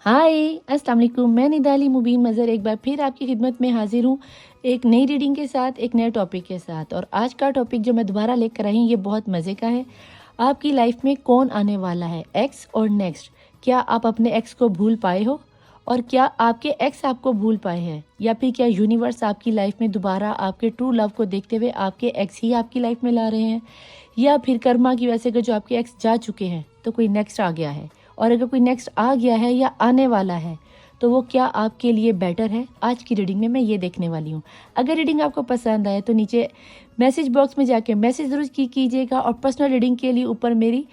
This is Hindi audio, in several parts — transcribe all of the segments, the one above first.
हाय अस्सलाम वालेकुम। मैं निदाली मुबीन मज़र एक बार फिर आपकी खिदमत में हाजिर हूँ एक नई रीडिंग के साथ, एक नए टॉपिक के साथ। और आज का टॉपिक जो मैं दोबारा लेकर आई हूँ ये बहुत मज़े का है। आपकी लाइफ में कौन आने वाला है, एक्स और नेक्स्ट। क्या आप अपने एक्स को भूल पाए हो और क्या आपके एक्स आपको भूल पाए हैं, या फिर क्या यूनिवर्स आपकी लाइफ में दोबारा आपके ट्रू लव को देखते हुए आपके एक्स ही आपकी लाइफ में ला रहे हैं, या फिर कर्मा की वजह से अगर जो आपके एक्स जा चुके हैं तो कोई नेक्स्ट आ गया है। और अगर कोई नेक्स्ट आ गया है या आने वाला है तो वो क्या आपके लिए बेटर है, आज की रीडिंग में मैं ये देखने वाली हूँ। अगर रीडिंग आपको पसंद आए तो नीचे मैसेज बॉक्स में जाके मैसेज ज़रूर कीजिएगा, और पर्सनल रीडिंग के लिए ऊपर मेरी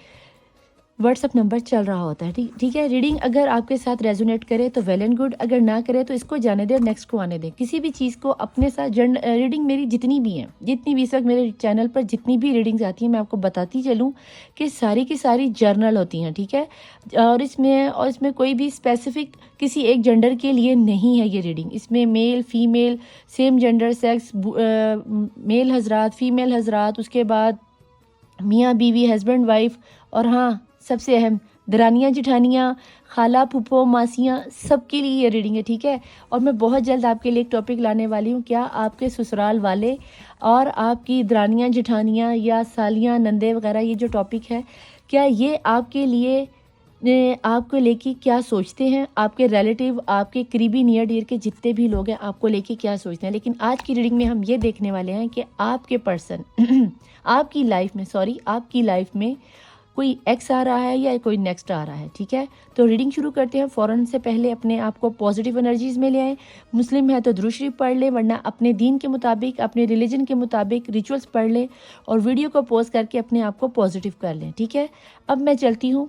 व्हाट्सअप नंबर चल रहा होता है। ठीक है। रीडिंग अगर आपके साथ रेजोनेट करे तो वेल एंड गुड, अगर ना करे तो इसको जाने दें, नेक्स्ट को आने दें। किसी भी चीज़ को अपने साथ रीडिंग मेरी जितनी भी हैं, जितनी भी इस वक्त मेरे चैनल पर जितनी भी रीडिंग्स आती हैं, मैं आपको बताती चलूँ कि सारी की सारी जर्नल होती हैं। ठीक है। और इसमें कोई भी स्पेसिफिक किसी एक जेंडर के लिए नहीं है ये रीडिंग। इसमें male female, same gender sex, male हजरात, फीमेल हजरात, उसके बाद मियाँ बीवी, हस्बैंड वाइफ, और हाँ सबसे अहम दरानियाँ जिठानियाँ, खाला फूफो मासियाँ, सबके लिए ये रीडिंग है। ठीक है। और मैं बहुत जल्द आपके लिए एक टॉपिक लाने वाली हूँ। क्या आपके ससुराल वाले और आपकी दरानियाँ जिठानियाँ या सालियाँ नंदे वगैरह, ये जो टॉपिक है, क्या ये आपके लिए आपको लेके क्या सोचते हैं, आपके रिलेटिव, आपके करीबी नियर डियर के जितने भी लोग हैं आपको लेके क्या सोचते हैं। लेकिन आज की रीडिंग में हम ये देखने वाले हैं कि आपके पर्सन आपकी लाइफ में कोई एक्स आ रहा है या कोई नेक्स्ट आ रहा है। ठीक है। तो रीडिंग शुरू करते हैं। फ़ौरन से पहले अपने आप को पॉजिटिव एनर्जीज़ में ले आएँ। मुस्लिम है तो दुरूद शरीफ पढ़ ले, वरना अपने दीन के मुताबिक, अपने रिलीजन के मुताबिक रिचुअल्स पढ़ ले, और वीडियो को पॉज करके अपने आप को पॉजिटिव कर लें। ठीक है। अब मैं चलती हूँ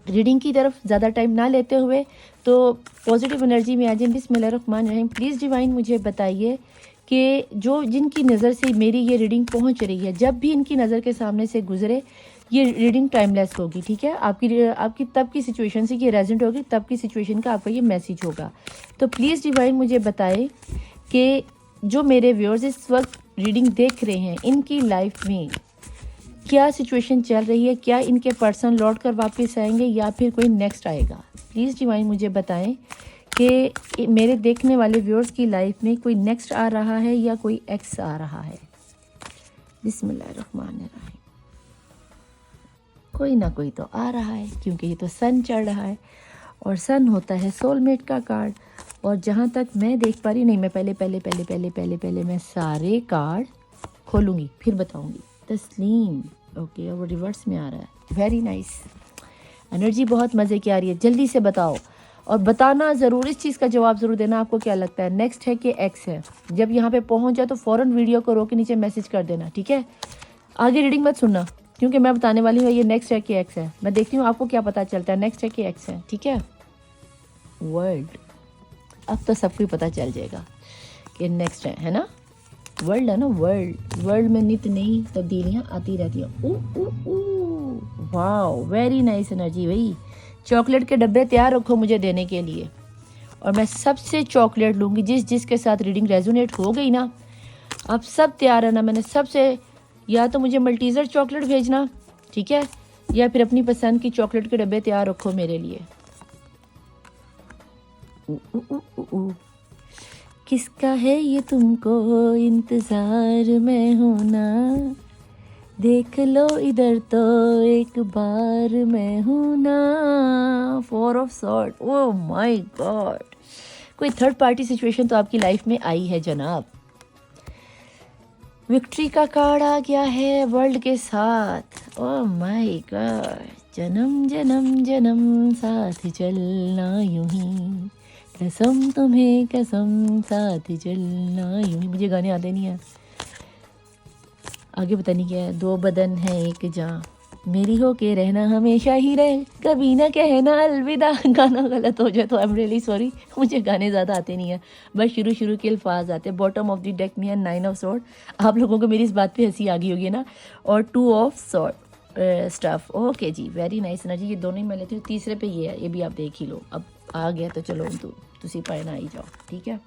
रीडिंग की तरफ, ज़्यादा टाइम ना लेते हुए तो पॉजिटिव एनर्जी में आ जाए। बिस्मिल्लाहिर्रहमानिर्रहीम। प्लीज़ डिवाइन मुझे बताइए कि जो जिनकी नज़र से मेरी ये रीडिंग पहुंच रही है, जब भी इनकी नज़र के सामने से गुजरे ये रीडिंग टाइमलेस होगी। ठीक है। आपकी तब की सिचुएशन से ये रेजेंट होगी, तब की सिचुएशन का आपका ये मैसेज होगा। तो प्लीज़ डिवाइन मुझे बताए कि जो मेरे व्यूअर्स इस वक्त रीडिंग देख रहे हैं, इनकी लाइफ में क्या सिचुएशन चल रही है, क्या इनके पर्सन लौट कर वापस आएंगे या फिर कोई नेक्स्ट आएगा। प्लीज़ डिवाइन मुझे बताएं कि मेरे देखने वाले व्यूअर्स की लाइफ में कोई नेक्स्ट आ रहा है या कोई एक्स आ रहा है। बिस्मिल्लाहिर्रहमानिर्रहीम। कोई ना कोई तो आ रहा है, क्योंकि ये तो सन चढ़ रहा है और सन होता है सोलमेट का कार्ड। और जहाँ तक मैं देख पा रही, नहीं, मैं पहले मैं सारे कार्ड खोलूँगी फिर बताऊँगी। तस्लीम, ओके, और वो रिवर्स में आ रहा है। वेरी नाइस, एनर्जी बहुत मज़े की आ रही है। जल्दी से बताओ और बताना ज़रूर, इस चीज़ का जवाब ज़रूर देना। आपको क्या लगता है, नेक्स्ट है कि एक्स है? जब यहाँ पे पहुँच जाए तो फ़ौरन वीडियो को रोक के नीचे मैसेज कर देना। ठीक है। आगे रीडिंग मत सुनना, क्योंकि मैं बताने वाली हूँ ये नेक्स्ट है कि एक्स है। मैं देखती हूँ आपको क्या पता चलता है, नेक्स्ट है कि एक्स है। ठीक है। वर्ल्ड, अब तो सबको ही पता चल जाएगा कि नेक्स्ट है ना। वर्ल्ड है ना, वर्ल्ड में नित नई तब्दीलियाँ आती रहती हैं। वाओ, वेरी नाइस एनर्जी भाई। चॉकलेट के डब्बे तैयार रखो मुझे देने के लिए, और मैं सबसे चॉकलेट लूँगी जिसके साथ रीडिंग रेजोनेट हो गई ना। आप सब तैयार है ना। मैंने सबसे, या तो मुझे मल्टीज़र चॉकलेट भेजना, ठीक है, या फिर अपनी पसंद की चॉकलेट के डब्बे तैयार रखो मेरे लिए। किसका है ये तुमको इंतज़ार में होना, देख लो इधर तो एक बार मैं हूँ ना। 4 of sword, oh my God, कोई थर्ड पार्टी सिचुएशन तो आपकी लाइफ में आई है जनाब। विक्ट्री का कार्ड आ गया है वर्ल्ड के साथ। ओह माय गॉड, जन्म जन्म जन्म साथ चलना यूं ही, कसम तुम्हें कसम साथ चलना यूं ही। मुझे गाने आते नहीं है, आगे पता नहीं क्या है। 2 बदन है एक जान, मेरी हो के रहना हमेशा ही रहे, कभी ना कहना अलविदा। गाना गलत हो जाए तो आई एम रियली सॉरी, मुझे गाने ज़्यादा आते नहीं हैं, बस शुरू के अल्फाज आते हैं। बॉटम ऑफ द डेक में है 9 ऑफ सॉर्ड। आप लोगों को मेरी इस बात पे हंसी आ गई होगी ना। और 2 ऑफ सॉर्ड स्टफ। ओके जी, वेरी नाइस एनर्जी। ये दोनों ही मैं लेती हूँ। तीसरे पे ये है, ये भी आप देख ही लो। अब आ गया तो चलो तुसी पाए ना आई जाओ। ठीक है।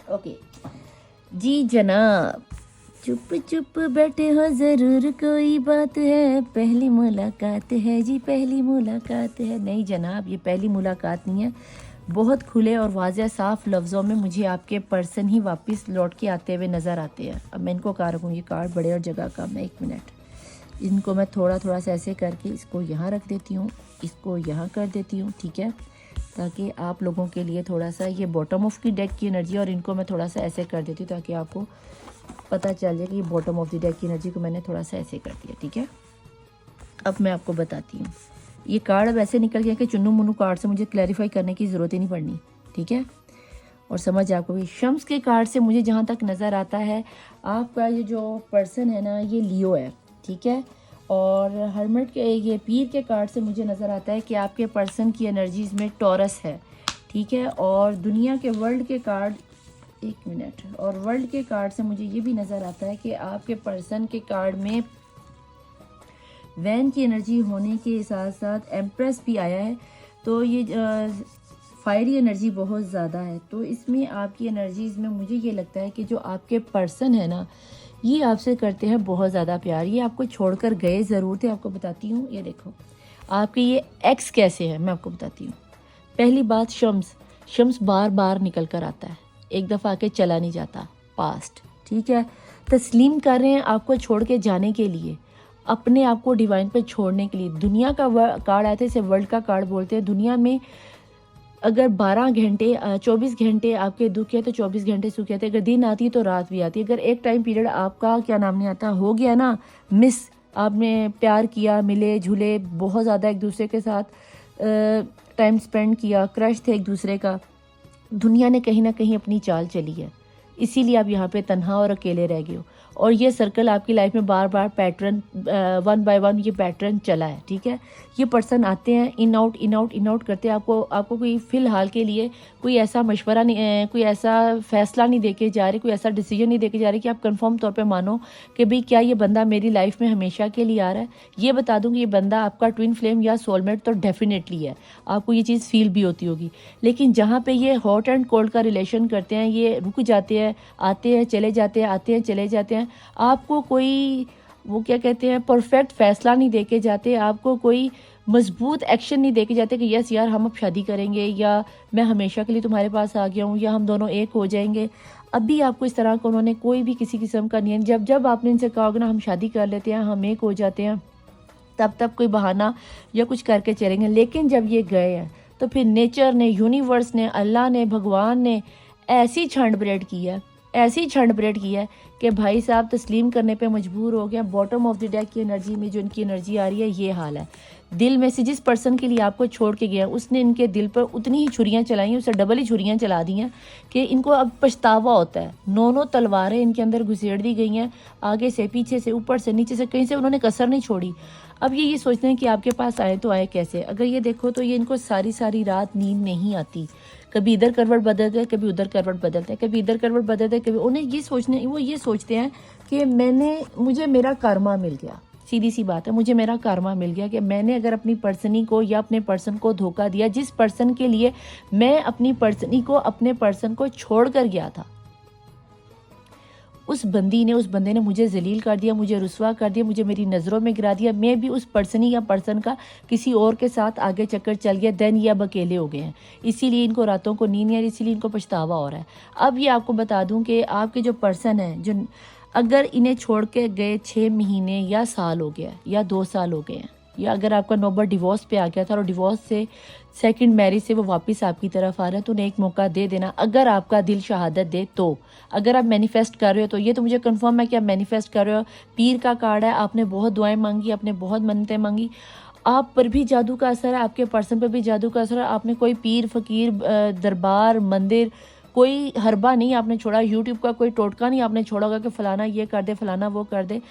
ओके जी जनाब, चुप चुप बैठे हो ज़रूर कोई बात है, पहली मुलाकात है जी, पहली मुलाकात है। नहीं जनाब, ये पहली मुलाकात नहीं है। बहुत खुले और वाज़ेह साफ लफ्ज़ों में मुझे आपके पर्सन ही वापस लौट के आते हुए नज़र आते हैं। अब मैं इनको कहाँ रखूँ, ये कार्ड बड़े और जगह कम है। 1 मिनट, इनको मैं थोड़ा थोड़ा सा ऐसे करके इसको यहाँ रख देती हूँ, इसको यहाँ कर देती हूँ, ठीक है, ताकि आप लोगों के लिए थोड़ा सा ये बॉटम ऑफ की डेक की एनर्जी, और इनको मैं थोड़ा सा ऐसे कर देती हूँ ताकि आपको पता चल जाए कि ये बॉटम ऑफ द डेक की एनर्जी को मैंने थोड़ा सा ऐसे कर दिया, ठीक है। अब मैं आपको बताती हूँ, ये कार्ड अब ऐसे निकल गया कि चुन्नू मुन्नू कार्ड से मुझे क्लैरिफाई करने की ज़रूरत ही नहीं पड़नी, ठीक है। और समझ आपको भी, शम्स के कार्ड से मुझे जहाँ तक नज़र आता है, आपका ये जो पर्सन है ना, ये लियो है, ठीक है। और हर्मिट के ये पीर के कार्ड से मुझे नज़र आता है कि आपके पर्सन की एनर्जीज में टॉरस है, ठीक है। और दुनिया के वर्ल्ड के कार्ड, 1 मिनट, और वर्ल्ड के कार्ड से मुझे ये भी नज़र आता है कि आपके पर्सन के कार्ड में वैन की एनर्जी होने के साथ साथ एम्प्रेस भी आया है। तो ये फायरी एनर्जी बहुत ज़्यादा है। तो इसमें आपकी एनर्जीज में मुझे ये लगता है कि जो आपके पर्सन है ना, ये आपसे करते हैं बहुत ज़्यादा प्यार। ये आपको छोड़कर गए ज़रूर थे। आपको बताती हूँ, ये देखो आपके ये एक्स कैसे है, मैं आपको बताती हूँ। पहली बात, शम्स बार बार निकल कर आता है, एक दफ़ा आके चला नहीं जाता, पास्ट, ठीक है। तस्लीम कर रहे हैं आपको छोड़ के जाने के लिए, अपने आप को डिवाइन पे छोड़ने के लिए। दुनिया का कार्ड आया था, इसे वर्ल्ड का कार्ड बोलते हैं। दुनिया में अगर 12 घंटे 24 घंटे आपके दुख है तो 24 घंटे सुख है। अगर दिन आती है तो रात भी आती है। अगर एक टाइम पीरियड आपका क्या नाम नहीं आता हो गया ना मिस, आपने प्यार किया, मिले झूले बहुत ज़्यादा एक दूसरे के साथ टाइम स्पेंड किया, क्रश थे एक दूसरे का, दुनिया ने कहीं ना कहीं अपनी चाल चली है, इसीलिए आप यहाँ पे तन्हा और अकेले रह गए हो। और ये सर्कल आपकी लाइफ में बार बार पैटर्न 1 बाय 1 ये पैटर्न चला है, ठीक है। ये पर्सन आते हैं, इन आउट करते हैं। आपको कोई फ़िलहाल के लिए कोई ऐसा मशवरा नहीं, कोई ऐसा फैसला नहीं देके जा रहे, कोई ऐसा डिसीजन नहीं देके जा रहे कि आप कंफर्म तौर पे मानो कि भाई क्या ये बंदा मेरी लाइफ में हमेशा के लिए आ रहा है। ये बता दूँ कि ये बंदा आपका ट्विन फ्लेम या सोलमेट तो डेफिनेटली है, आपको ये चीज़ फील भी होती होगी। लेकिन जहाँ पे ये हॉट एंड कोल्ड का रिलेशन करते हैं, ये रुक जाते हैं, आते हैं चले जाते हैं, आते हैं चले जाते हैं, आपको कोई वो क्या कहते हैं परफेक्ट फैसला नहीं देके जाते, आपको कोई मजबूत एक्शन नहीं देके जाते कि यस यार हम अब शादी करेंगे, या मैं हमेशा के लिए तुम्हारे पास आ गया हूँ, या हम दोनों एक हो जाएंगे। अभी आपको इस तरह का उन्होंने कोई भी किसी किस्म का नहीं है। जब आपने इनसे कहा होगा ना हम शादी कर लेते हैं, हम एक हो जाते हैं, तब कोई बहाना या कुछ करके चलेंगे। लेकिन जब ये गए हैं तो फिर नेचर ने, यूनिवर्स ने, अल्लाह ने, भगवान ने ऐसी छंड ब्रेड की है, ऐसी छंड ब्रेड की है कि भाई साहब तस्लीम करने पे मजबूर हो गया। बॉटम ऑफ द डेक की एनर्जी में जो इनकी एनर्जी आ रही है, ये हाल है। दिल में से जिस पर्सन के लिए आपको छोड़ के गया उसने इनके दिल पर उतनी ही छुरियां चलाई हैं, उससे डबल ही छुरियां चला दी हैं कि इनको अब पछतावा होता है। 9 तलवारें इनके अंदर घुसेड़ दी गई हैं, आगे से, पीछे से, ऊपर से, नीचे से, कहीं से उन्होंने कसर नहीं छोड़ी। अब ये सोचते हैं कि आपके पास आए तो आए कैसे। अगर ये देखो तो ये इनको सारी रात नींद नहीं आती, कभी इधर करवट बदलते हैं, कभी उधर करवट बदलते हैं, कभी इधर करवट बदलते हैं, कभी उन्हें ये सोचते हैं कि मुझे मेरा कर्मा मिल गया। सीधी सी बात है, मुझे मेरा कर्मा मिल गया कि मैंने अगर अपनी पर्सनी को या अपने पर्सन को धोखा दिया, जिस पर्सन के लिए मैं अपनी पर्सनी को, अपने पर्सन को छोड़ कर गया था, उस बंदे ने मुझे जलील कर दिया, मुझे रुसवा कर दिया, मुझे मेरी नज़रों में गिरा दिया। मैं भी उस पर्सनी या पर्सन का किसी और के साथ आगे चक्कर चल गया, देन ये अब अकेले हो गए हैं, इसीलिए इनको रातों को नींद नहीं आ रही, इसीलिए इनको पछतावा हो रहा है। अब ये आपको बता दूं कि आपके जो पर्सन है, जो अगर इन्हें छोड़ के गए 6 महीने या साल हो गया या 2 साल हो गए हैं, या अगर आपका नौबत डिवोर्स पे आ गया था और डिवोर्स से सेकंड मैरिज से वो वापस आपकी तरफ आ रहा है, तो उन्हें एक मौका दे देना। अगर आपका दिल शहादत दे तो, अगर आप मैनिफेस्ट कर रहे हो तो ये तो मुझे कंफर्म है कि आप मैनिफेस्ट कर रहे हो। पीर का कार्ड है, आपने बहुत दुआएं मांगी, आपने बहुत मन्नतें मांगी, आप पर भी जादू का असर है, आपके पर्सन पर भी जादू का असर है। आपने कोई पीर फकीर दरबार मंदिर कोई हरबा नहीं आपने छोड़ा, यूट्यूब का कोई टोटका नहीं आपने छोड़ा होगा कि फलाना ये कर दे, फलाना वो कर दे।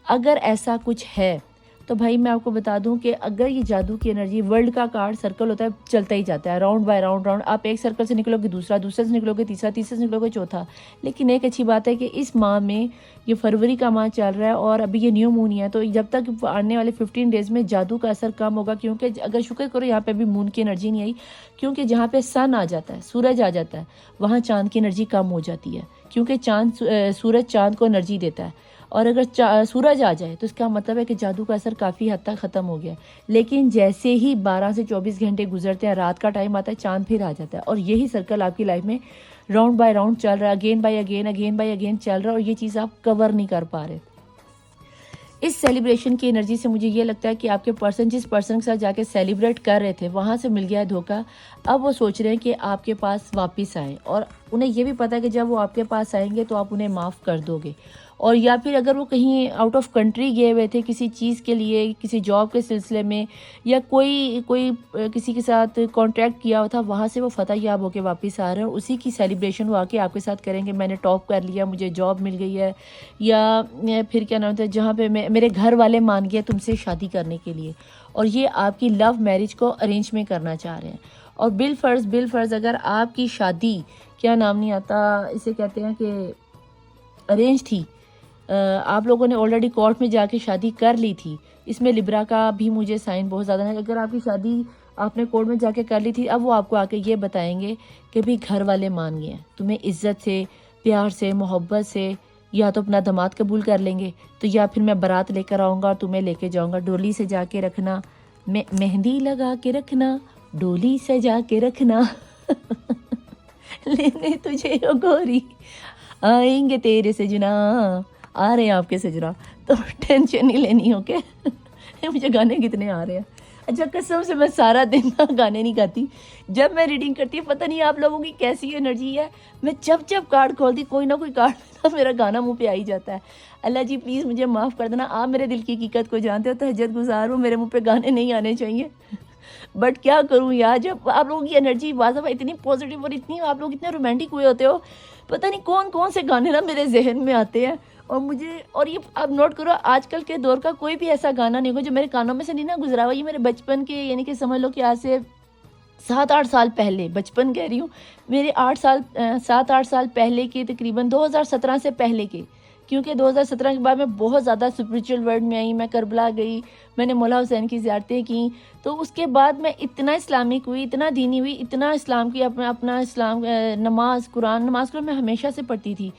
अगर ऐसा कुछ है तो भाई मैं आपको बता दूं कि अगर ये जादू की एनर्जी, वर्ल्ड का कार्ड सर्कल होता है, चलता ही जाता है, राउंड बाय राउंड। आप एक सर्कल से निकलोगे दूसरा, दूसरे से निकलोगे तीसरा, तीसरे से निकलोगे चौथा। लेकिन एक अच्छी बात है कि इस माह में, ये फरवरी का माह चल रहा है और अभी ये न्यू मून है, तो जब तक आने वाले 15 डेज में जादू का असर कम होगा। क्योंकि अगर शुक्र करो यहाँ पे भी मून की एनर्जी नहीं आई, क्योंकि जहाँ पे सन आ जाता है, सूरज आ जाता है, वहाँ चांद की एनर्जी कम हो जाती है। क्योंकि सूरज चाँद को एनर्जी देता है, और अगर सूरज आ जाए तो इसका मतलब है कि जादू का असर काफ़ी हद तक ख़त्म हो गया है। लेकिन जैसे ही 12 से 24 घंटे गुजरते हैं, रात का टाइम आता है, चाँद फिर आ जाता है, और यही सर्कल आपकी लाइफ में राउंड बाय राउंड चल रहा है, अगेन बाय अगेन चल रहा है, और ये चीज़ आप कवर नहीं कर पा रहे। इस सेलिब्रेशन की एनर्जी से मुझे ये लगता है कि आपके पर्सन जिस पर्सन के साथ जाके सेलिब्रेट कर रहे थे, वहाँ से मिल गया है धोखा। अब वो सोच रहे हैं कि आपके पास वापस आएँ, और उन्हें ये भी पता है कि जब वो आपके पास आएंगे तो आप उन्हें माफ़ कर दोगे। और या फिर अगर वो कहीं आउट ऑफ कंट्री गए हुए थे किसी चीज़ के लिए, किसी जॉब के सिलसिले में, या कोई किसी के साथ कॉन्ट्रैक्ट किया हुआ था, वहाँ से वो फतह याब होकर वापस आ रहे हैं, उसी की सेलिब्रेशन वो आके आपके साथ करेंगे। मैंने टॉप कर लिया, मुझे जॉब मिल गई है, या फिर क्या नाम होता है, जहाँ पे मेरे घर वाले मान गए तुमसे शादी करने के लिए, और ये आपकी लव मैरिज को अरेंज में करना चाह रहे हैं। और बिल फर्ज अगर आपकी शादी, क्या नाम नहीं आता, इसे कहते हैं कि अरेंज थी, आप लोगों ने ऑलरेडी कोर्ट में जाके शादी कर ली थी, इसमें लिब्रा का भी मुझे साइन बहुत ज़्यादा है। अगर आपकी शादी आपने कोर्ट में जाके कर ली थी, अब वो आपको आके ये बताएंगे कि भाई घर वाले मान गए हैं, तुम्हें इज्जत से, प्यार से, मोहब्बत से या तो अपना दामाद कबूल कर लेंगे, तो या फिर मैं बारात लेकर आऊँगा और तुम्हें लेके जाऊँगा, डोली से जाके रखना, मेहंदी लगा के रखना, डोली सजा के रखना लेने तुझे ओ गोरी, आएंगे तेरे सजना, आ रहे हैं आपके सजना, तो टेंशन नहीं लेनी। ओके मुझे गाने कितने आ रहे हैं। अच्छा, कसम से मैं सारा दिन ना गाने नहीं गाती, जब मैं रीडिंग करती हूँ पता नहीं आप लोगों की कैसी एनर्जी है, मैं जब कार्ड खोलती कोई ना कोई कार्ड ना मेरा गाना मुंह पे आ ही जाता है। अल्लाह जी प्लीज़ मुझे माफ़ कर देना, आप मेरे दिल की हकीकत को जानते हो, तहज्जुद गुजार हूँ, मेरे मुँह पे गाने नहीं आने चाहिए बट क्या करूँ यार, जब आप लोगों की एनर्जी वाज़ब इतनी पॉजिटिव और इतनी आप लोग इतने रोमांटिक हुए होते हो, पता नहीं कौन कौन से गाने ना मेरे जहन में आते हैं। और ये आप नोट करो, आजकल के दौर का कोई भी ऐसा गाना नहीं होगा जो मेरे कानों में से नहीं ना गुजरा हुआ। ये मेरे बचपन के, यानी कि समझ लो कि आज से 7-8 साल पहले, बचपन कह रही हूँ, मेरे 7-8 साल पहले के, तकरीबन 2017 से पहले के, क्योंकि 2017 के बाद मैं बहुत ज़्यादा स्पिरिचुअल वर्ल्ड में आई, मैं करबला गई, मैंने मौला हुसैन की ज़ियारतें की, तो उसके बाद मैं इतना इस्लामिक हुई, इतना दीनी हुई, इतना इस्लाम की अपना इस्लाम, नमाज कुरान मैं हमेशा से पढ़ती थी।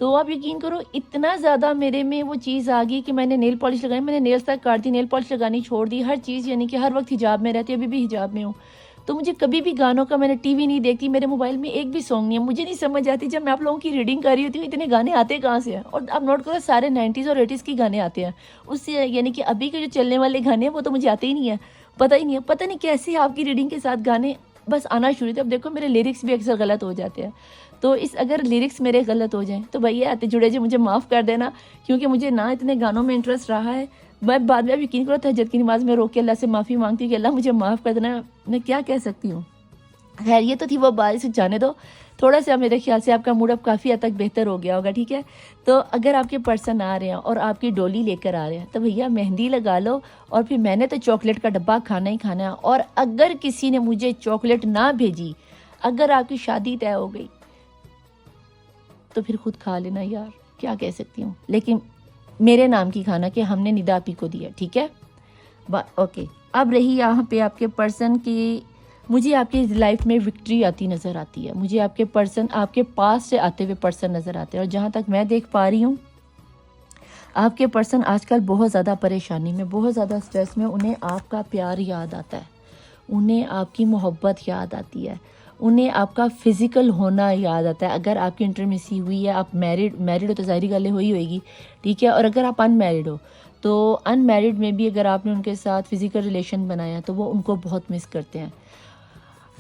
तो आप यकीन करो, इतना ज़्यादा मेरे में वो चीज़ आ गई कि मैंने नेल पॉलिश लगाई, मैंने नेल्स तक काट दी, नेल पॉलिश लगानी छोड़ दी, हर चीज़, यानी कि हर वक्त हिजाब में रहती, अभी भी हिजाब में हूँ। तो मुझे कभी भी गानों का, मैंने टीवी नहीं देखती, मेरे मोबाइल में एक भी सॉन्ग नहीं है, मुझे नहीं समझ आती जब मैं आप लोगों की रीडिंग कर रही होती हूँ इतने गाने आते कहाँ से हैं। और आप नोट करो, सारे 90s और 80s के गाने आते हैं, उससे यानी कि अभी के जो चलने वाले गाने हैं वो तो मुझे आते ही नहीं है, पता ही नहीं है, पता नहीं कैसे आपकी रीडिंग के साथ गाने बस आना शुरू थे। अब देखो मेरे लिरिक्स भी अक्सर गलत हो जाते हैं, तो अगर लिरिक्स मेरे गलत हो जाएं तो भैया आते जुड़े जी मुझे माफ़ कर देना, क्योंकि मुझे ना इतने गानों में इंटरेस्ट रहा है। मैं बाद में, अब यकीन करो, तहज्जुद की नमाज में रोक के अल्लाह से माफ़ी मांगती हूँ कि अल्लाह मुझे माफ़ कर देना, मैं क्या कह सकती हूँ। खैर, ये तो थी वो बात, से जाने दो। थोड़ा सा मेरे ख्याल से आपका मूड अब काफ़ी हद तक बेहतर हो गया होगा, ठीक है। तो अगर आपके पर्सन आ रहे हैं और आपकी डोली लेकर आ रहे हैं, तो भैया मेहंदी लगा लो, और फिर मैंने तो चॉकलेट का डब्बा खाना ही खाना है। और अगर किसी ने मुझे चॉकलेट ना भेजी, अगर आपकी शादी तय हो गई, तो फिर खुद खा लेना यार, क्या कह सकती हूँ। लेकिन मेरे नाम की खाना कि हमने निदा आपी को दिया, ठीक है। ओके, अब रही यहाँ पे आपके पर्सन की, मुझे आपकी लाइफ में विक्ट्री आती नज़र आती है, मुझे आपके पर्सन, आपके पास से आते हुए पर्सन नज़र आते हैं। और जहाँ तक मैं देख पा रही हूँ, आपके पर्सन आजकल बहुत ज़्यादा परेशानी में, बहुत ज़्यादा स्ट्रेस में, उन्हें आपका प्यार याद आता है, उन्हें आपकी मोहब्बत याद आती है, उन्हें आपका फिज़िकल होना याद आता है। अगर आपकी इंटरमेसी हुई है, आप मैरिड हो तो ज़ाहिर गल हुई होगी, ठीक है। और अगर आप अनमैरिड हो, तो अनमैरिड में भी अगर आपने उनके साथ फिज़िकल रिलेशन बनाया, तो वो उनको बहुत मिस करते हैं,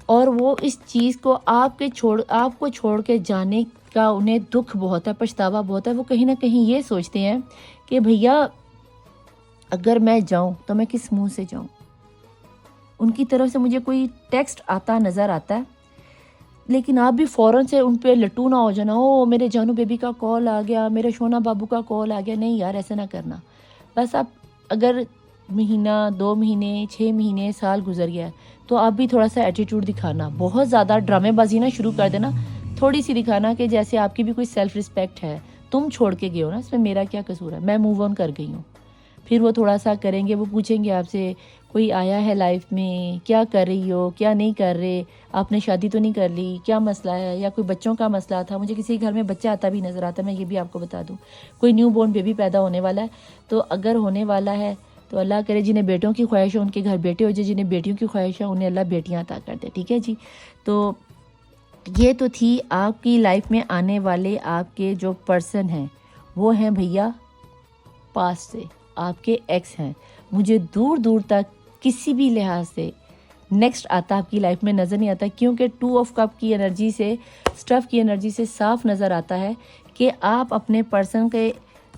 और वो इस चीज़ को आपको छोड़ के जाने का उन्हें दुख बहुत है, पछतावा बहुत है। वो कहीं ना कहीं ये सोचते हैं कि भैया अगर मैं जाऊं तो मैं किस मुंह से जाऊं। उनकी तरफ से मुझे कोई टेक्स्ट आता नज़र आता है, लेकिन आप भी फ़ौरन से उन पे लट्टू ना हो जाना, ओ मेरे जानू बेबी का कॉल आ गया, मेरे शोना बाबू का कॉल आ गया। नहीं यार, ऐसा ना करना। बस आप अगर महीना, 2 महीने, 6 महीने, साल गुजर गया, तो आप भी थोड़ा सा एटीट्यूड दिखाना, बहुत ज़्यादा ड्रामेबाजी ना शुरू कर देना, थोड़ी सी दिखाना कि जैसे आपकी भी कोई सेल्फ रिस्पेक्ट है, तुम छोड़ के गए हो ना, इसमें मेरा क्या कसूर है, मैं मूव ऑन कर गई हूँ। फिर वो थोड़ा सा करेंगे, वो पूछेंगे आपसे कोई आया है लाइफ में, क्या कर रही हो, क्या नहीं कर रहे, आपने शादी तो नहीं कर ली, क्या मसला है, या कोई बच्चों का मसला था। मुझे किसी घर में बच्चा आता भी नज़र आता है, मैं ये भी आपको बता दूँ। कोई न्यू बॉर्न बेबी पैदा होने वाला है, तो अगर होने वाला है तो अल्लाह करे जिन्हें बेटों की ख्वाहिश है उनके घर बेटे हो जाए, जिन्हें बेटियों की ख्वाहिश है उन्हें अल्लाह बेटियाँ अता कर दे। ठीक है जी। तो ये तो थी आपकी लाइफ में आने वाले आपके जो पर्सन हैं, वो हैं भैया पास्ट से, आपके एक्स हैं। मुझे दूर दूर तक किसी भी लिहाज से नेक्स्ट आता आपकी लाइफ में नज़र नहीं आता, क्योंकि 2 ऑफ कप की एनर्जी से, स्टफ की एनर्जी से साफ नज़र आता है कि आप अपने पर्सन के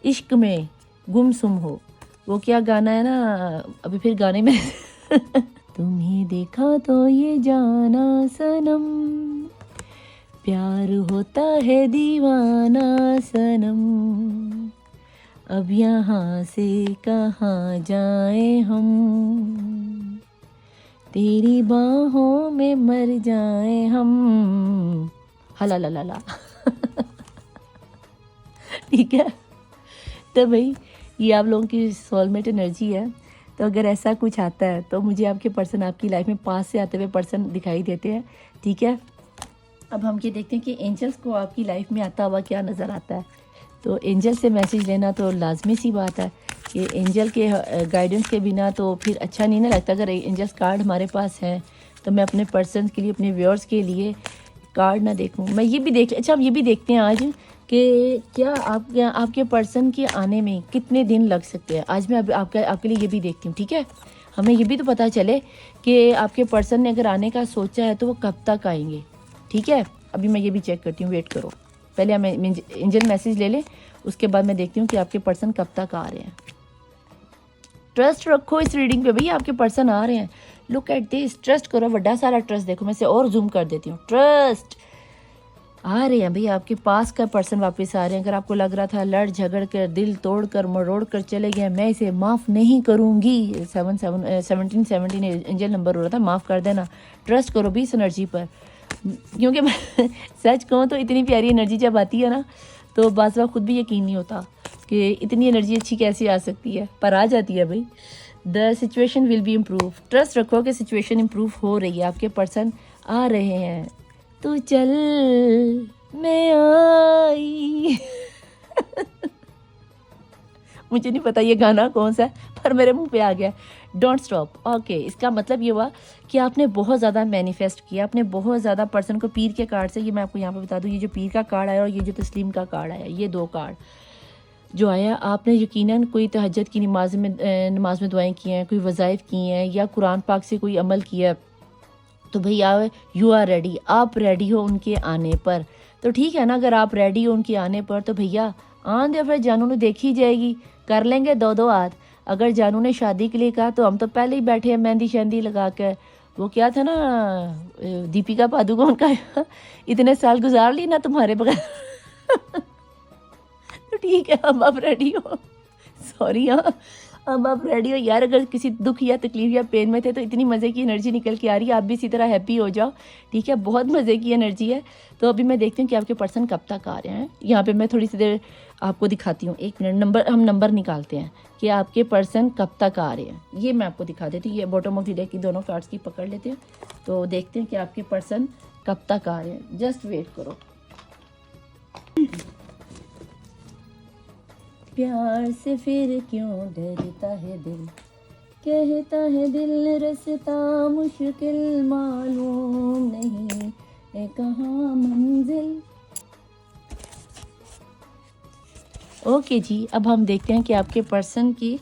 इश्क में गुमसुम हो। वो क्या गाना है ना, अभी फिर गाने में तुम्हें देखा तो ये जाना सनम, प्यार होता है दीवाना सनम, अब यहाँ से कहाँ जाए हम, तेरी बाहों में मर जाए हम, हला ला ला ला। ठीक है। तो भाई ये आप लोगों की सोलमेट एनर्जी है। तो अगर ऐसा कुछ आता है तो मुझे आपके पर्सन, आपकी लाइफ में पास से आते हुए पर्सन दिखाई देते हैं। ठीक है। अब हम ये देखते हैं कि एंजल्स को आपकी लाइफ में आता हुआ क्या नज़र आता है। तो एंजल से मैसेज लेना तो लाजमी सी बात है कि एंजल के गाइडेंस के बिना तो फिर अच्छा नहीं ना लगता। अगर एंजल्स कार्ड हमारे पास हैं तो मैं अपने पर्सन के लिए, अपने व्यूअर्स के लिए कार्ड ना देखूं, मैं ये भी देख, अच्छा हम ये भी देखते हैं आज कि क्या आपके पर्सन के आने में कितने दिन लग सकते हैं। आज मैं आपके लिए ये भी देखती हूँ। ठीक है। हमें ये भी तो पता चले कि आपके पर्सन ने अगर आने का सोचा है तो वो कब तक आएंगे। ठीक है। अभी मैं ये भी चेक करती हूँ, वेट करो। पहले हम एंजल मैसेज ले लें, उसके बाद मैं देखती हूँ कि आपके पर्सन कब तक आ रहे हैं। ट्रस्ट रखो इस रीडिंग पे भैया, आपके पर्सन आ रहे हैं। लुक एट दिस, ट्रस्ट करो, बड़ा सारा ट्रस्ट। देखो मैं से और जूम कर देती हूँ। ट्रस्ट आ रहे हैं भैया, आपके पास का पर्सन वापस आ रहे हैं। अगर आपको लग रहा था लड़ झगड़ कर, दिल तोड़ कर, मरोड़ कर चले गए, मैं इसे माफ़ नहीं करूँगी, 1717 एंजल नंबर हो रहा था, माफ़ कर देना। ट्रस्ट करो भी इस एनर्जी पर, क्योंकि मैं सच कहूँ तो इतनी प्यारी एनर्जी जब आती है ना तो बाज़ वक़्त खुद भी यकीन नहीं होता कि इतनी एनर्जी अच्छी कैसे आ सकती है, पर आ जाती है भाई। The situation will be improve. Trust रखो कि सिचुएशन इम्प्रूव हो रही है, आपके पर्सन आ रहे हैं। तू चल मैं आई। मुझे नहीं पता ये गाना कौन सा है, पर मेरे मुंह पे आ गया। Don't stop. ओके, इसका मतलब ये हुआ कि आपने बहुत ज़्यादा मैनिफेस्ट किया, आपने बहुत ज़्यादा पर्सन को पीर के कार्ड से, ये मैं आपको यहाँ पे बता दूँ, ये जो पीर का कार्ड आया और ये जो तस्लीम का कार्ड आया, ये 2 कार्ड जो आया, आपने यकीनन कोई तहज्जुद की नमाज में दुआएं की हैं, कोई वज़ाइफ की हैं, या कुरान पाक से कोई अमल किया। तो भैया यू आर रेडी, आप रेडी हो उनके आने पर। तो ठीक है ना, अगर आप रेडी हो उनके आने पर तो भैया आन दे, फिर जानू ने देखी जाएगी, कर लेंगे 2-2 हाथ। अगर जानू ने शादी के लिए कहा तो हम तो पहले ही बैठे हैं मेहंदी शहंदी लगा कर। वो क्या था ना, दीपिका पादुकोण का, इतने साल गुजार ली ना तुम्हारे बगैर। तो ठीक है, अब आप रेडी हो। सॉरी हाँ, अब आप रेडी हो यार। अगर किसी दुख या तकलीफ या पेन में थे तो इतनी मज़े की एनर्जी निकल के आ रही है, आप भी इसी तरह हैप्पी हो जाओ। ठीक है, बहुत मज़े की एनर्जी है। तो अभी मैं देखती हूँ कि आपके पर्सन कब तक आ रहे हैं। यहाँ पे मैं थोड़ी सी देर आपको दिखाती हूँ, 1 मिनट। हम नंबर निकालते हैं कि आपके पर्सन कब तक आ रहे हैं। ये मैं आपको दिखा देती हूँ। ये बॉटम ऑफ द डेक की दोनों कार्ड्स की पकड़ लेते हैं, तो देखते हैं कि आपके पर्सन कब तक आ रहे हैं। जस्ट वेट करो। प्यार से फिर क्यों डरता है दिल, कहता है दिल रास्ता मुश्किल, मालूम नहीं है कहाँ मंजिल। ओके जी, अब हम देखते हैं कि आपके पर्सन की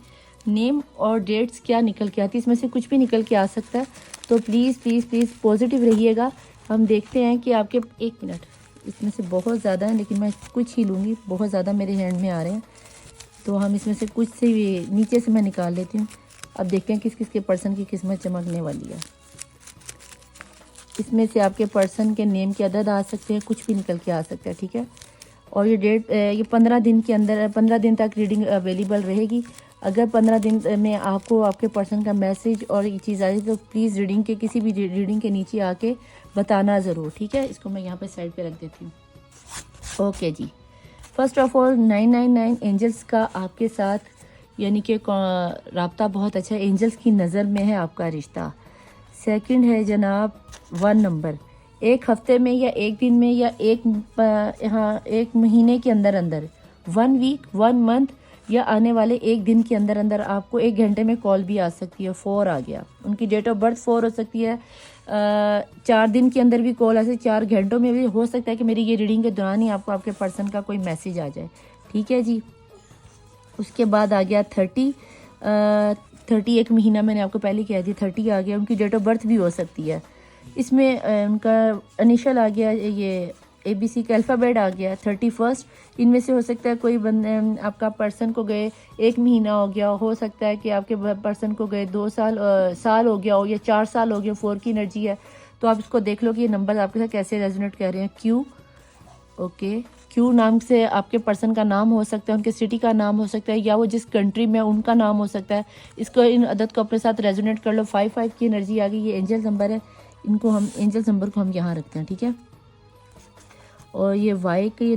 नेम और डेट्स क्या निकल के आती है। इसमें से कुछ भी निकल के आ सकता है, तो प्लीज़ प्लीज़ प्लीज़ पॉजिटिव रहिएगा। हम देखते हैं कि आपके, 1 मिनट, इसमें से बहुत ज़्यादा है लेकिन मैं कुछ ही लूँगी, बहुत ज़्यादा मेरे हैंड में आ रहे हैं, तो हम इसमें से कुछ से नीचे से मैं निकाल लेती हूँ। अब देखते हैं किस किस के पर्सन की किस्मत चमकने वाली है। इसमें से आपके पर्सन के नेम के अदद आ सकते हैं, कुछ भी निकल के आ सकता है। ठीक है, और ये डेट, ये 15 दिन के अंदर, 15 दिन तक रीडिंग अवेलेबल रहेगी। अगर 15 दिन में आपको आपके पर्सन का मैसेज और ये चीज़ आई तो प्लीज़ रीडिंग के, किसी भी रीडिंग के नीचे आके बताना ज़रूर। ठीक है, इसको मैं यहाँ पे साइड पे रख देती हूँ। ओके जी, फर्स्ट ऑफ ऑल 999 एंजल्स का आपके साथ यानी कि राब्ता बहुत अच्छा, एंजल्स की नज़र में है आपका रिश्ता। सेकंड है जनाब 1 नंबर, एक हफ्ते में या एक दिन में या एक महीने के अंदर अंदर, 1 वीक 1 मंथ या आने वाले एक दिन के अंदर अंदर आपको 1 घंटे में कॉल भी आ सकती है। 4 आ गया, उनकी डेट ऑफ बर्थ 4 हो सकती है। 4 दिन के अंदर भी कॉल आ सकती है, 4 घंटों में भी हो सकता है कि मेरी ये रीडिंग के दौरान ही आपको आपके पर्सन का कोई मैसेज आ जाए। ठीक है जी। उसके बाद आ गया 30 एक महीना मैंने आपको पहले कह दिया, 30 आ गया। उनकी डेट ऑफ बर्थ भी हो सकती है। इसमें उनका इनिशियल आ गया, ये ABC का अल्फ़ाबेट आ गया। 31 इनमें से हो सकता है कोई आपका पर्सन को गए 1 महीना हो गया, हो सकता है कि आपके पर्सन को गए 2 साल हो गया हो, या 4 साल हो गया। 4 की एनर्जी है, तो आप इसको देख लो कि ये नंबर आपके साथ कैसे रेजोनेट कर रहे हैं। Q, ओके, क्यू नाम से आपके पर्सन का नाम हो सकता है, उनके सिटी का नाम हो सकता है, या वो जिस कंट्री में उनका नाम हो सकता है। इसको, इन अदद को अपने साथ रेजोनेट कर लो। 5 की एनर्जी आ गई, ये एंजल नंबर है। इनको हम एंजल नंबर को हम यहाँ रखते हैं, ठीक है। और ये वाई के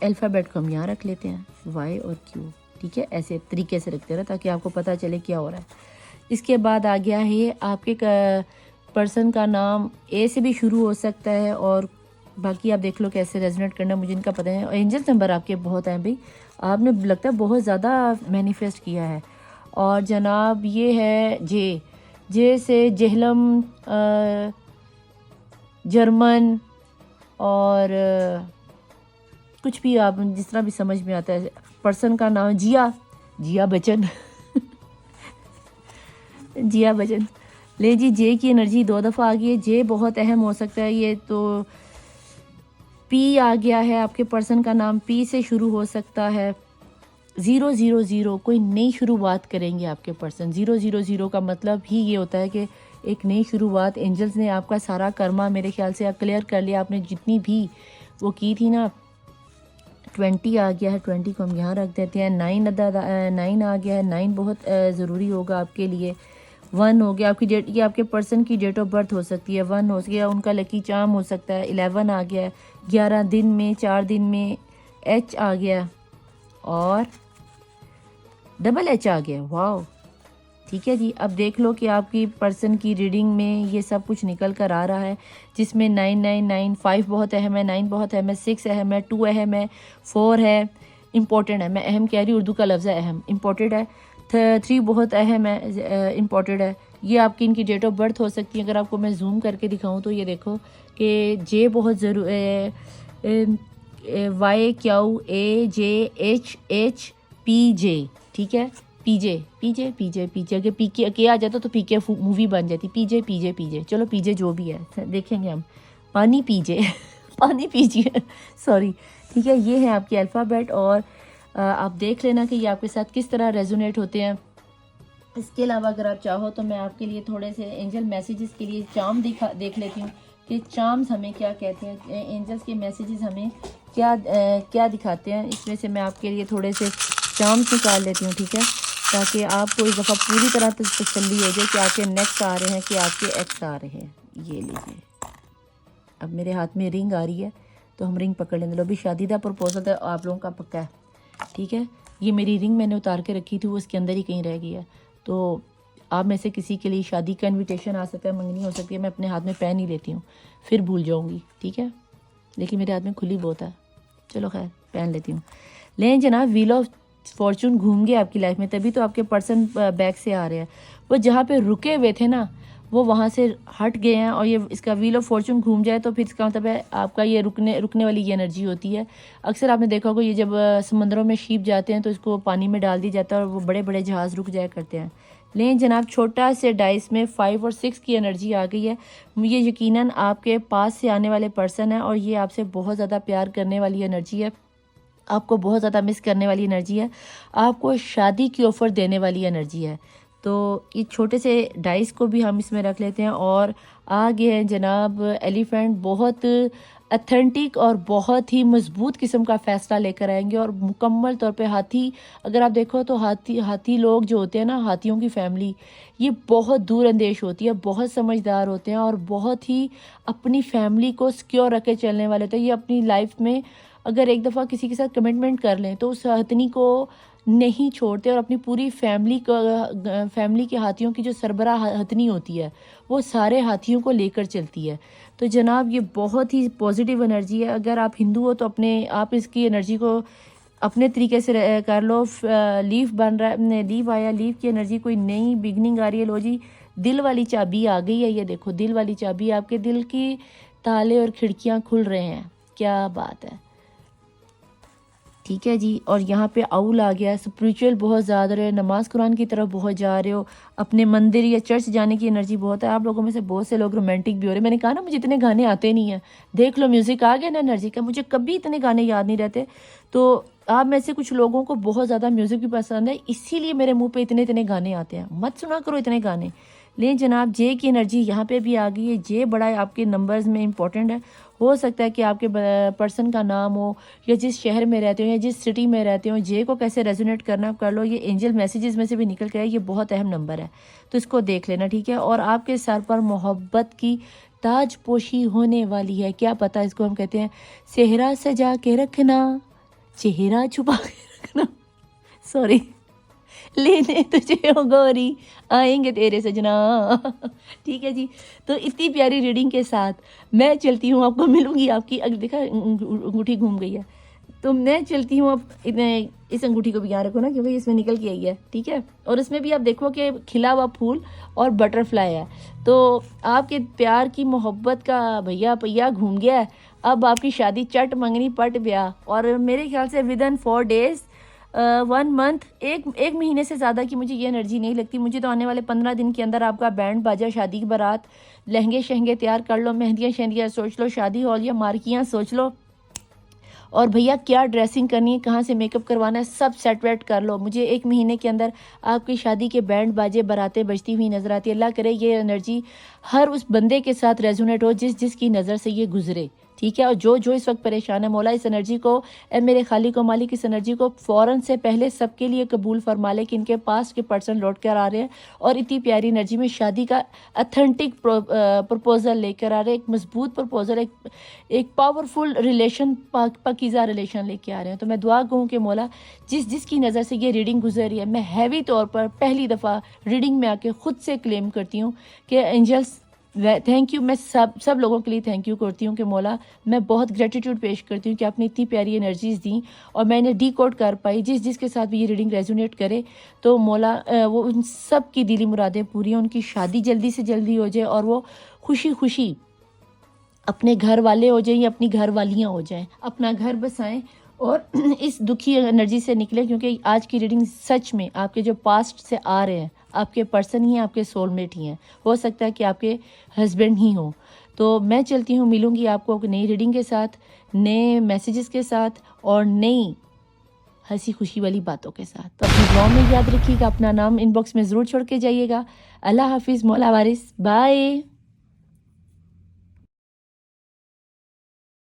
अल्फ़ाबेट को हम यहाँ रख लेते हैं, वाई और क्यू, ठीक है। ऐसे तरीके से रखते रहे ताकि आपको पता चले क्या हो रहा है। इसके बाद आ गया है आपके पर्सन का नाम ए से भी शुरू हो सकता है, और बाकी आप देख लो कैसे रेजोनेट करना, मुझे इनका पता है। एंजल नंबर आपके बहुत हैं भाई, आपने लगता है बहुत ज़्यादा मैनिफेस्ट किया है। और जनाब ये है जे से जहलम, जर्मन, और कुछ भी आप जिस तरह भी समझ में आता है। पर्सन का नाम जिया बच्चन जिया बच्चन। ले जी, जे की एनर्जी 2 दफ़ा आ गई है। जे बहुत अहम हो सकता है ये तो। पी आ गया है, आपके पर्सन का नाम पी से शुरू हो सकता है। 000, कोई नई शुरुआत करेंगे आपके पर्सन। 000 का मतलब ही ये होता है कि एक नई शुरुआत। एंजल्स ने आपका सारा कर्मा मेरे ख्याल से क्लियर कर लिया, आपने जितनी भी वो की थी ना। 20 आ गया है, 20 को हम यहाँ रख देते हैं। 9 आ गया है, 9 बहुत ज़रूरी होगा आपके लिए। 1 हो गया, आपकी डेट, ये आपके पर्सन की डेट ऑफ बर्थ हो सकती है। 1 हो गया, उनका लकी चार्म हो सकता है। 11 आ गया है, 11 दिन में, 4 दिन में। H आ गया और H आ गया। वाह, ठीक है जी। अब देख लो कि आपकी पर्सन की रीडिंग में ये सब कुछ निकल कर आ रहा है, जिसमें 999, 5 बहुत अहम है, 9 बहुत अहम है, 6 अहम है, 2 अहम है, 4 है, इम्पोर्टेंट है। मैं अहम कह रही हूँ, उर्दू का लफ्ज़ है अहम, इम्पोर्टेंट है। 3 बहुत अहम है, इम्पोर्टेंट है। ये आपकी इनकी डेट ऑफ बर्थ हो सकती है। अगर आपको मैं जूम करके दिखाऊँ तो ये देखो कि जे बहुत ज़रूर, YQAJHHPJ, ठीक है। पीजे अगर पीके के आ जाता तो पीके मूवी बन जाती। पीजे, चलो पीजे जो भी है देखेंगे हम। पानी पीजे पानी पीजिए सॉरी, ठीक है। ये है आपके अल्फ़ाबेट, और आप देख लेना कि ये आपके साथ किस तरह रेजोनेट होते हैं। इसके अलावा अगर आप चाहो तो मैं आपके लिए थोड़े से एंजल मैसेजेस के लिए चार्म देख लेती हूँ कि चार्म्स हमें क्या कहते हैं, एंजल्स के मैसेजेस हमें क्या दिखाते हैं। इसमें से मैं आपके लिए थोड़े से चार्म्स निकाल लेती हूँ, ठीक है, ताकि आपको इस दफ़ा पूरी तरह तसल्ली हो जाए कि आपके नेक्स्ट आ रहे हैं कि आपके एक्स आ रहे हैं। ये लीजिए, अब मेरे हाथ में रिंग आ रही है तो हम रिंग पकड़ लेंगे। लो, अभी शादीदा प्रपोजल तो आप लोगों का पक्का है, ठीक है। ये मेरी रिंग मैंने उतार के रखी थी, वो इसके अंदर ही कहीं रह गई है। तो आप में से किसी के लिए शादी का इन्विटेशन आ सकता है, मंगनी हो सकती है। मैं अपने हाथ में पहन ही लेती हूँ, फिर भूल जाऊँगी, ठीक है। लेकिन मेरे हाथ में खुली बहुत है, चलो खैर पहन लेती हूँ। लेकिन जनाब, व्हील ऑफ फॉर्चून घूम गया आपकी लाइफ में, तभी तो आपके पर्सन बैक से आ रहे हैं। वो जहाँ पे रुके हुए थे ना, वो वहाँ से हट गए हैं। और ये इसका व्हील ऑफ फॉर्चून घूम जाए तो फिर इसका मतलब है आपका ये रुकने वाली ये एनर्जी होती है। अक्सर आपने देखा होगा, ये जब समंदरों में शिप जाते हैं तो इसको पानी में डाल दिया जाता है और वो बड़े बड़े जहाज़ रुक जाया करते हैं। लेकिन जनाब, छोटा से डाइस में 5 और 6 की एनर्जी आ गई है। ये यकीनन आपके पास से आने वाले पर्सन है, और ये आपसे बहुत ज़्यादा प्यार करने वाली एनर्जी है, आपको बहुत ज़्यादा मिस करने वाली एनर्जी है, आपको शादी की ऑफ़र देने वाली एनर्जी है। तो ये छोटे से डाइस को भी हम इसमें रख लेते हैं। और आगे है जनाब एलिफेंट, बहुत अथेंटिक और बहुत ही मजबूत किस्म का फ़ैसला लेकर आएंगे, और मुकम्मल तौर पे हाथी, अगर आप देखो तो हाथी लोग जो होते हैं ना, हाथियों की फैमिली, ये बहुत दूर अंदेश होती है, बहुत समझदार होते हैं, और बहुत ही अपनी फैमिली को सिक्योर रख के चलने वाले होते हैं। ये अपनी लाइफ में अगर एक दफ़ा किसी के साथ कमिटमेंट कर लें तो उस हथनी को नहीं छोड़ते और अपनी पूरी फैमिली के हाथियों की जो सरबराह हथनी होती है वो सारे हाथियों को लेकर चलती है। तो जनाब ये बहुत ही पॉजिटिव एनर्जी है। अगर आप हिंदू हो तो अपने आप इसकी एनर्जी को अपने तरीके से कर लो। लीफ बन रहा है, लीफ आया, लीफ की एनर्जी कोई नई बिगनिंग आ रही है। लो जी, दिल वाली चाबी आ गई है। ये देखो दिल वाली चाबी, आपके दिल की ताले और खिड़कियां खुल रहे हैं। क्या बात है, ठीक है जी। और यहाँ पे आउल आ गया, स्पिरिचुअल बहुत ज़्यादा रहे, नमाज कुरान की तरफ बहुत जा रहे हो, अपने मंदिर या चर्च जाने की एनर्जी बहुत है। आप लोगों में से बहुत से लोग रोमांटिक भी हो रहे हैं। मैंने कहा ना मुझे इतने गाने आते नहीं हैं, देख लो म्यूज़िक आ गया ना एनर्जी का, मुझे कभी इतने गाने याद नहीं रहते। तो आप में से कुछ लोगों को बहुत ज़्यादा म्यूज़िक भी पसंद है, इसीलिए मेरे मुँह पर इतने इतने गाने आते हैं। मत सुना करो इतने गाने। लेकिन जनाब जे की एनर्जी यहाँ पे भी आ गई है। जे बड़ा आपके नंबर्स में इंपॉर्टेंट है। हो सकता है कि आपके पर्सन का नाम हो या जिस शहर में रहते हो या जिस सिटी में रहते हो, जे को कैसे रेजोनेट करना कर लो। ये एंजल मैसेजेस में से भी निकल के आए, ये बहुत अहम नंबर है, तो इसको देख लेना, ठीक है। और आपके सर पर मोहब्बत की ताजपोशी होने वाली है। क्या पता, इसको हम कहते हैं सेहरा सजा के रखना, चेहरा छुपा के रखना, सॉरी, लेने तुझे हो गोरी आएंगे तेरे सजना। ठीक है जी। तो इतनी प्यारी रीडिंग के साथ मैं चलती हूँ, आपको मिलूंगी। आपकी अगर देखा अंगूठी घूम गई है, तो मैं चलती हूँ। अब इस अंगूठी को भी याद रखो ना, क्योंकि इसमें निकल के आई है, ठीक है। और इसमें भी आप देखो कि खिला हुआ फूल और बटरफ्लाई है। तो आपके प्यार की मोहब्बत का भैया पहिया घूम गया है। अब आपकी शादी चट मंगनी पट ब्याह, और मेरे ख्याल से विद इन 4 days 1 month, एक महीने से ज़्यादा की मुझे ये एनर्जी नहीं लगती। मुझे तो आने वाले 15 दिन के अंदर आपका बैंड बाजा, शादी की बारात, लहंगे शहंगे तैयार कर लो, मेहंदियाँ शहंदियाँ सोच लो, शादी हॉल या मार्कियाँ सोच लो, और भैया क्या ड्रेसिंग करनी है, कहाँ से मेकअप करवाना है, सब सेट वेट कर लो। मुझे 1 महीने के अंदर आपकी शादी के बैंड बाजे बारातें बजती हुई नजर आती है। अल्लाह करे ये एनर्जी हर उस बंदे के साथ रेजोनेट हो जिसकी नज़र से ये गुजरे, ठीक है। और जो इस वक्त परेशान है, मौला इस एनर्जी को, मेरे खालिक को मालिक, इस एनर्जी को फ़ौरन से पहले सबके लिए कबूल फरमा ले कि इनके पास के पर्सन लौट कर आ रहे हैं और इतनी प्यारी एनर्जी में शादी का अथेंटिक प्रपोजल लेकर आ रहे हैं। एक मजबूत प्रपोजल, एक पावरफुल रिलेशन, पाकीज़ा रिलेशन लेके आ रहे हैं। तो मैं दुआ कहूँ कि मौला जिसकी नज़र से ये रीडिंग गुजरी है, मैं हैवी तौर पर पहली दफ़ा रीडिंग में आके ख़ुद से क्लेम करती हूँ कि एंजल्स थैंक यू। मैं सब लोगों के लिए थैंक यू करती हूँ कि मौला मैं बहुत ग्रेटिट्यूड पेश करती हूँ कि आपने इतनी प्यारी एनर्जीज़ दी और मैं इन्हें डीकोड कर पाई। जिसके साथ भी ये रीडिंग रेजोनेट करे, तो मौला वो उन सब की दिली मुरादें पूरी हों, उनकी शादी जल्दी से जल्दी हो जाए और वो खुशी खुशी अपने घर वाले हो जाएं या अपनी घर वालियाँ हो जाएं, अपना घर बसाएं और इस दुखी एनर्जी से निकले। क्योंकि आज की रीडिंग सच में आपके जो पास्ट से आ रहे हैं, आपके पर्सन ही हैं, आपके सोलमेट ही हैं, हो सकता है कि आपके हस्बैंड ही हो। तो मैं चलती हूँ, मिलूंगी आपको नई रीडिंग के साथ, नए मैसेजेस के साथ और नई हंसी खुशी वाली बातों के साथ। तो अपनी दुआ में याद रखिएगा, अपना नाम इनबॉक्स में ज़रूर छोड़ के जाइएगा। अल्लाह हाफिज़, मौला वारिस, बाय।